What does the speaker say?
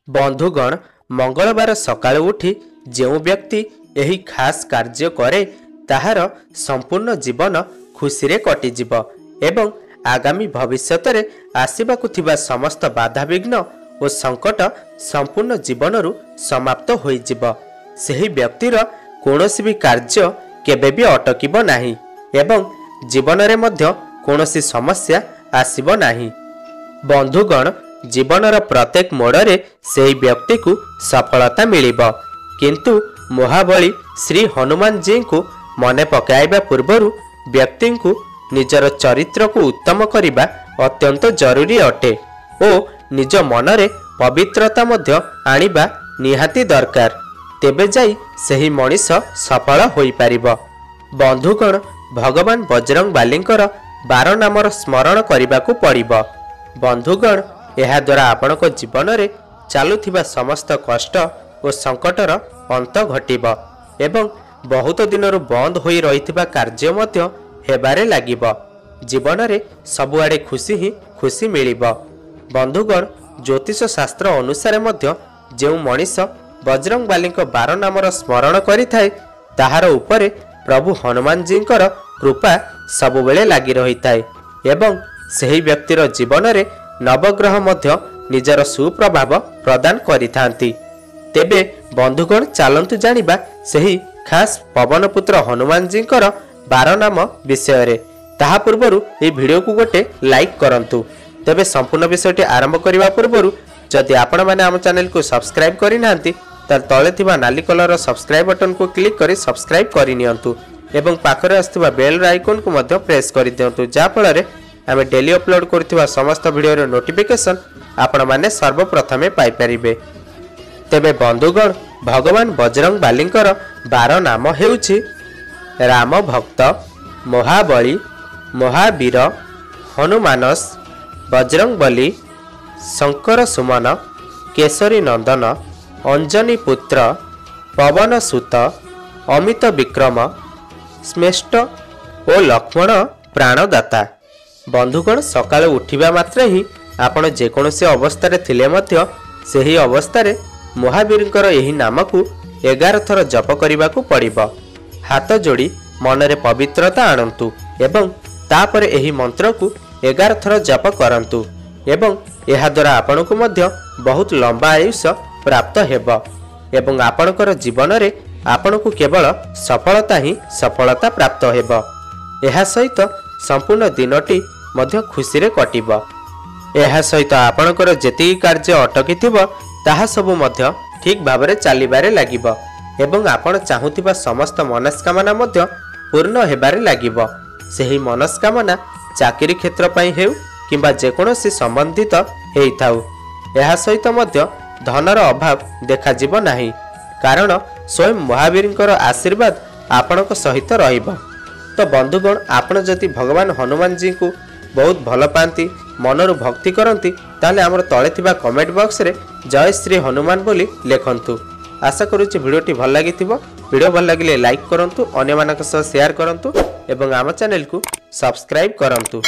बंधुगण मंगलवार सकाळु उठी जो व्यक्ति एही खास कार्य करे ताहार संपूर्ण जीवन खुशी रे कटिजिब एवं आगामी भविष्यत रे आसिबाकु थिबा समस्त बाधाविघ्न और संकट संपूर्ण जीवनरु समाप्त होइजिब। सेही व्यक्तिर कोनोसी भी कार्य केबे भी अटकिब नाही एवं जीवन रे मध्य कोनोसी समस्या आसिब नाही। बंधुगण जीवनर प्रत्येक मोड़े से व्यक्ति को सफलता मिलिब, किंतु महाबली श्री हनुमान जी को मने पकाइबा पूर्वरु व्यक्ति को निजर चरित्र को उत्तम करिबा अत्यंत जरूरी अटे और निज मनरे पवित्रता मध्य आनिबा निहाती दरकार, तेबे जाई सही मनीष सफल होई पारिबो। बंधुगण भगवान बजरंग बालींकर 12 नामर स्मरण करिबाकू पड़िबो। बंधुगण यह द्वारा आपणक जीवन में चलुथिबा समस्त कष्ट और संकटर अंत घटिबो एवं बहुत दिनरु बंद होई रहिथिबा कार्य मध्य हेबारे लागिबो। जीवन में सबुआडे खुशी ही खुशी मिलिबो। बंधुगण ज्योतिष शास्त्र अनुसार मध्य जो मनीष बजरंग बाली 12 नामर स्मरण करिथाय ताहार उपरे प्रभु हनुमान जी कृपा सबुबेले लागी रहिथाय एवं सही व्यक्तिर जीवन में नवग्रह मध्य निजर सुप्रभाव प्रदान करिथांती। तेबे बंधुगण चलंतु जानिबा सही खास पवनपुत्र हनुमान जी 12 नाम विषय रे। ताहा पूर्वरु ए वीडियो को गोटे लाइक करंतु। तेबे संपूर्ण विषयटी आरंभ करिबा पूर्वरु जदि आपण माने हम चैनल को सब्सक्राइब करि नांती त तळे थिबा नाली कलर सब्सक्राइब बटन को क्लिक करी सब्सक्राइब करि नियंतु एवं पाखरे आस्तुबा बेल आइकन को मध्य प्रेस करि दियंतु, जा फଳରେ आमे डेली अपलोड करथिबा समस्त वीडियो रे नोटिफिकेशन आपण माने सर्वप्रथमे पाई परिबे। तेबे बंधुगण भगवान बजरंग बालींकर 12 नाम हेउछि राम भक्त, महाबली, महावीर, हनुमानस, बजरंग बली, शंकर सुमन, केसरी नंदन, अंजनी पुत्र, पवन सुत, अमित विक्रम, श्रेष्ठ और लक्ष्मण प्राणदाता। बंधुगण सकाळ उठिबा मात्र ही आपण जेकोसी अवस्था थिले मध्य सेही अवस्था महावीरंकर एही नाम को 11 थर जप करिबाकू पड़िबो। हाथ जोड़ी मनरे पवित्रता आणंतु एवं तापर एही मंत्र को 11 थर जप करंतु एवं एहा द्वारा आपण को मध्य बहुत लंबा आयुष प्राप्त हेबो एवं आपणकर जीवन रे आपण को केवल सफलता ही सफलता प्राप्त हेबो। एहा सहित संपूर्ण दिनटी मध्य खुशी रे कटिबो। एहा सहित आपणकर जेती कार्य अटकी थिबो ताहा सब मध्य ठीक भाबरे चलिबारे लागिबो एवं आपण चाहुथिबा समस्त मनस्कामना मध्य पूर्ण हेबारे लागिबो। सेही मनस्कामना चाकरी क्षेत्र पई हेउ किंबा जेकोसी संबंधित हेइथाउ। एहा सहित मध्य धनर अभाव देखा जिवो नाही, कारण स्वयं महावीरंकर आशीर्वाद आपणक सहित रहिबो। तो बंधुगण आपण जति भगवान हनुमान जी को बहुत भल पाती मनरु भक्ति करती ताले आमर तले थिबा कमेंट बॉक्स रे जय श्री हनुमान बोली लेखंतु। आशा करूची वीडियोटी भल लागिथिबो। वीडियो भल लागिले लाइक करंतु, अन्य मानक सह शेयर करंतु एवं आम चैनल को सब्सक्राइब करंतु।